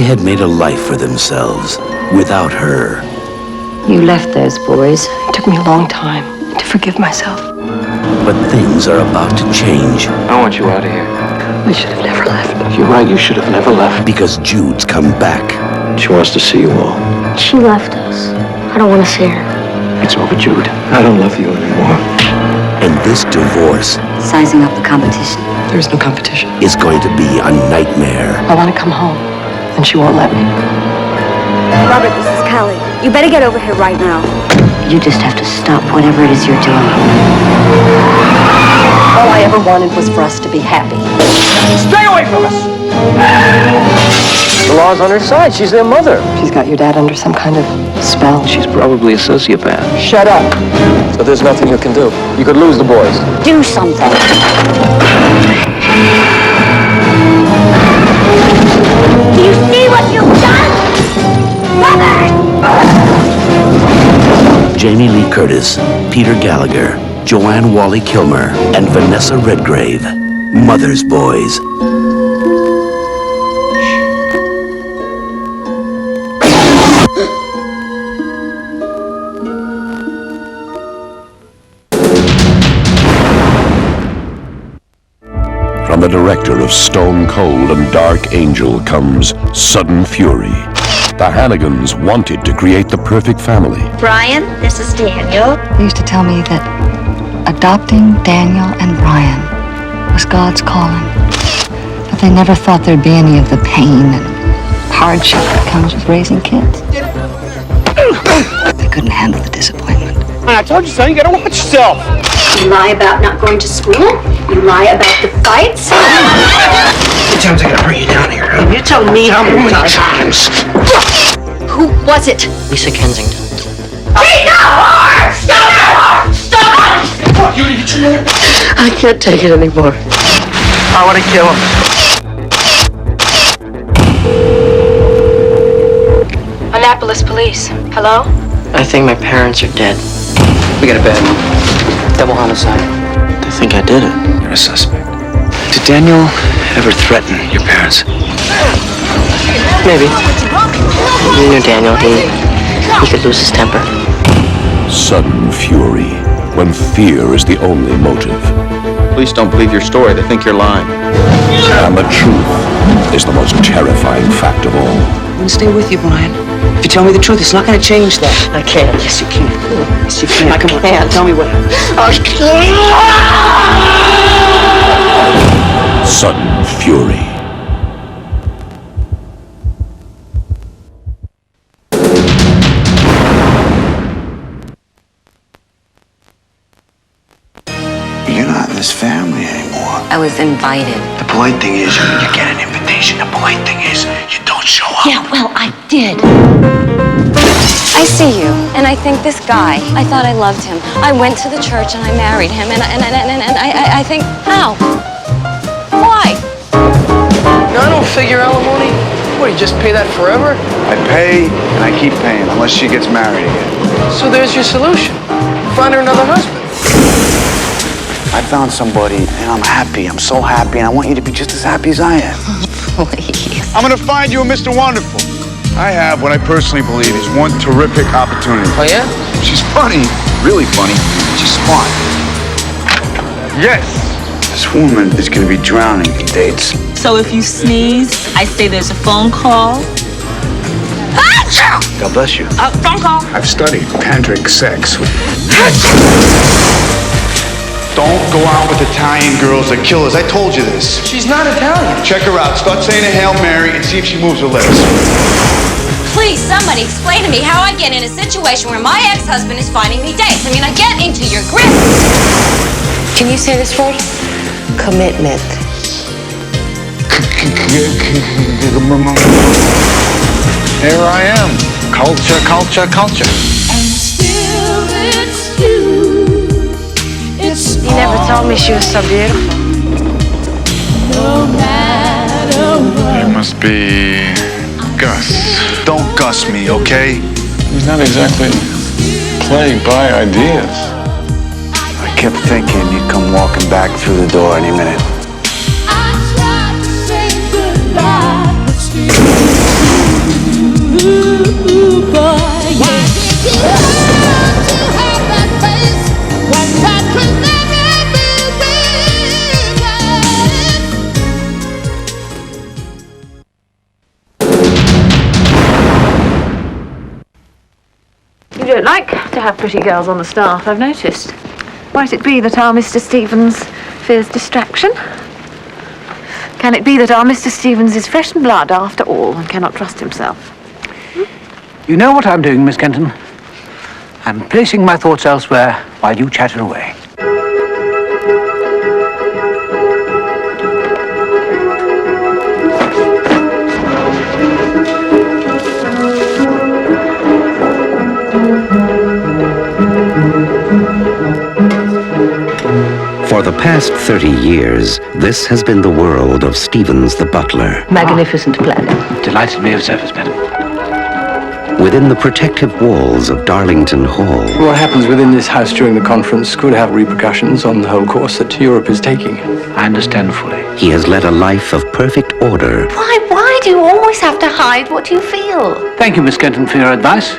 They had made a life for themselves without her. You left those boys. It took me a long time to forgive myself. But things are about to change. I want you out of here. I should have never left. You're right, you should have never left. Because Jude's come back. She wants to see you all. She left us. I don't want to see her. It's over, Jude. I don't love you anymore. And this divorce Sizing up the competition. There's no competition. is going to be a nightmare. I want to come home, and she won't let me. Robert, this is Kelly. You better get over here right now. You just have to stop whatever it is you're doing. All I ever wanted was for us to be happy. Stay away from us! The law's on her side. She's their mother. She's got your dad under some kind of spell. She's probably a sociopath. Shut up. So there's nothing you can do. You could lose the boys. Do something. Do you see what you've done? Mother! Jamie Lee Curtis, Peter Gallagher, Joanne Whalley-Kilmer, and Vanessa Redgrave. Mother's Boys. From the director of Stone Cold and Dark Angel comes Sudden Fury. The Halligans wanted to create the perfect family. Brian, this is Daniel. They used to tell me that adopting Daniel and Brian was God's calling. But they never thought there'd be any of the pain and hardship that comes with raising kids. They couldn't handle the disappointment. I told you so. You gotta watch yourself. You lie about not going to school. You lie about the fights. How many times I gotta bring you down here? You tell me how many times. Who was it? Lisa Kensington. She's a whore! Stop her! Stop! Fuck you, did you know? I can't take it anymore. I wanna kill him. Annapolis Police. Hello? I think my parents are dead. We got a bad one. Double homicide. They think I did it. You're a suspect. Did Daniel ever threaten your parents? Maybe. You knew Daniel. He could lose his temper. Sudden Fury, when fear is the only motive. Police don't believe your story. They think you're lying. And the truth is the most terrifying fact of all. I'm gonna stay with you, Brian. If you tell me the truth, it's not gonna change that. I can't. Yes, you can. Yes, you can. I can't. Tell me what happened. Sudden Fury. You're not in this family anymore. I was invited. The polite thing is you get an invitation. The polite thing is you don't show up. Yeah, well, I did. I see you, and I think this guy, I thought I loved him. I went to the church and I married him, and I think, how? Why? No, I don't figure alimony. What, you just pay that forever? I pay and I keep paying unless she gets married again. So there's your solution. Find her another husband. I found somebody and I'm happy. I'm so happy, and I want you to be just as happy as I am. Please. I'm gonna find you a Mr. Wonderful. I have what I personally believe is one terrific opportunity. Oh, yeah? She's funny, really funny. She's smart. Yes. This woman is gonna be drowning in dates. So if you sneeze, I say there's a phone call. God bless you. Phone call. I've studied tantric sex. Don't go out with Italian girls that kill us. I told you this. She's not Italian. Check her out. Start saying a Hail Mary and see if she moves her lips. Please, somebody explain to me how I get in a situation where my ex-husband is finding me dates. I mean, I get into your grip. Can you say this word? Commitment. Here I am. Culture, culture, culture. You never told me she was so beautiful. It must be Gus. Don't Gus me, okay? He's not exactly plagued by ideas. I kept thinking you'd come walking back through the door any minute. I tried to say goodbye, but still to have pretty girls on the staff, I've noticed. Might it be that our Mr. Stevens fears distraction? Can it be that our Mr. Stevens is fresh in blood after all and cannot trust himself? You know what I'm doing, Miss Kenton? I'm placing my thoughts elsewhere while you chatter away. For the past 30 years, this has been the world of Stevens the butler. Magnificent planet. Delighted to be of service, madam. Within the protective walls of Darlington Hall. What happens within this house during the conference could have repercussions on the whole course that Europe is taking. I understand fully. He has led a life of perfect order. Why do you always have to hide what you feel? Thank you, Miss Kenton, for your advice.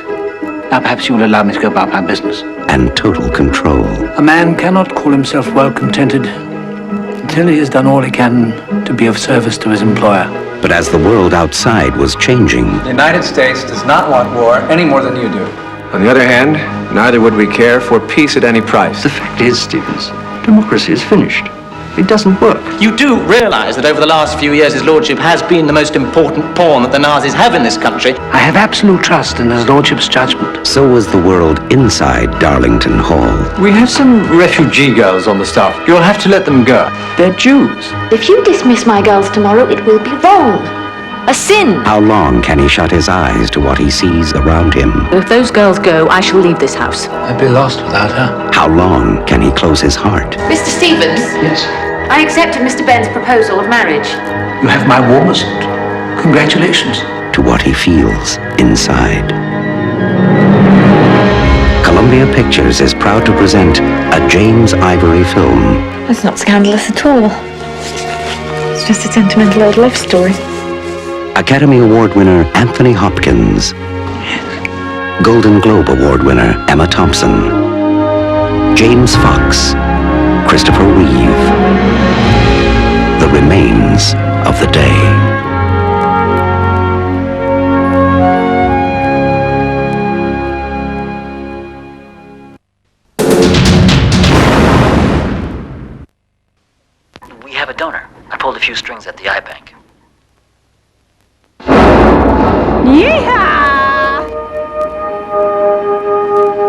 Now perhaps you will allow me to go about my business. And total control. A man cannot call himself well contented until he has done all he can to be of service to his employer. But as the world outside was changing, The United States does not want war any more than you do. On the other hand, neither would we care for peace at any price. The fact is, Stevens, democracy is finished. It doesn't work. You do realize that over the last few years his lordship has been the most important pawn that the Nazis have in this country? I have absolute trust in his lordship's judgment. so was the world inside Darlington Hall. We have some refugee girls on the staff. You'll have to let them go. They're Jews. If you dismiss my girls tomorrow, it will be wrong. A sin. How long can he shut his eyes to what he sees around him? If those girls go, I shall leave this house. I'd be lost without her. How long can he close his heart? Mr. Stevens? Yes? I accepted Mr. Benn's proposal of marriage. You have my warmest congratulations. To what he feels inside. Columbia Pictures is proud to present a James Ivory film. That's not scandalous at all. It's just a sentimental old love story. Academy Award winner Anthony Hopkins. Golden Globe Award winner Emma Thompson. James Fox. Christopher Reeve. The Remains of the Day. We have a donor. I pulled a few strings at the eye bank. Yeehaw!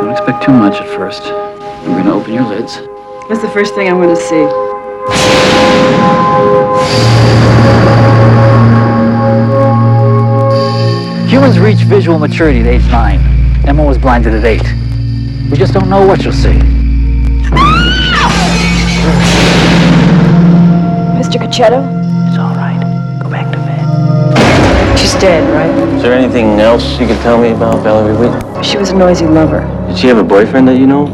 Don't expect too much at first. I'm going to open your lids. That's the first thing I'm going to see. Humans reach visual maturity at age 9. Emma was blinded at 8. We just don't know what she'll see. Mr. Cacchetto? It's all right. Go back to bed. She's dead, right? Is there anything else you can tell me about Valerie Wheaton? She was a noisy lover. Did she have a boyfriend that you know?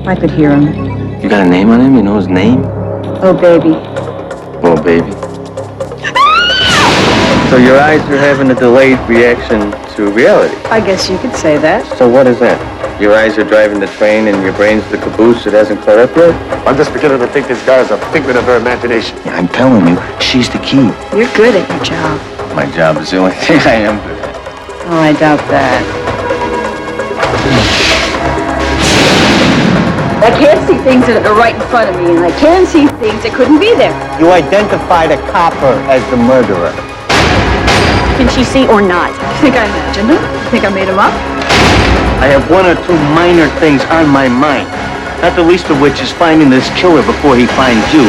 I could hear him. You got a name on him? You know his name? Oh, baby. Oh, baby. So your eyes are having a delayed reaction to reality. I guess you could say that. So what is that? Your eyes are driving the train and your brain's the caboose that hasn't caught up yet? I'm just beginning to think this guy is a figment of her imagination. Yeah, I'm telling you, she's the key. You're good at your job. My job is the only thing I am good at. Oh, I doubt that. I can't see things that are right in front of me, and I can see things that couldn't be there. You identified a copper as the murderer. Can she see or not? You think I imagined him? You think I made him up? I have one or two minor things on my mind, not the least of which is finding this killer before he finds you.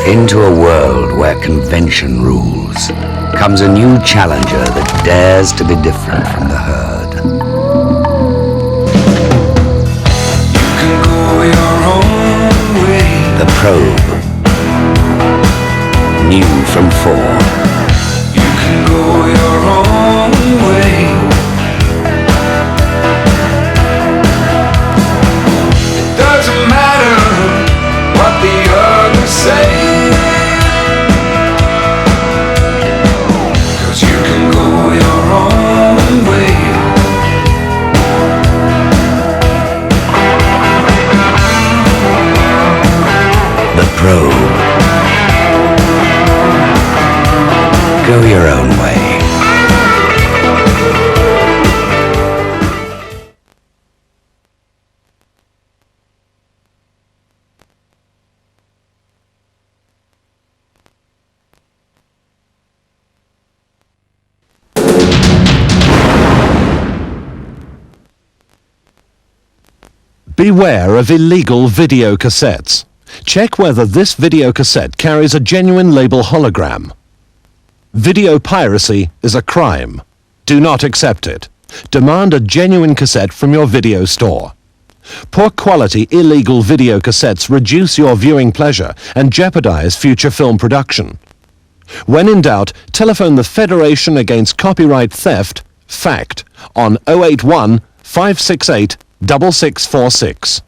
Into a world where convention rules comes a new challenger that dares to be different from the herd. You can go your own way. The Probe. New from 4. You can go your own way. It doesn't matter what the others say. Probe. Go your own way. Beware of illegal video cassettes. Check whether this video cassette carries a genuine label hologram. Video piracy is a crime. Do not accept it. Demand a genuine cassette from your video store. Poor quality illegal video cassettes reduce your viewing pleasure and jeopardize future film production. When in doubt, telephone the Federation Against Copyright Theft, FACT, on 081 568 6646.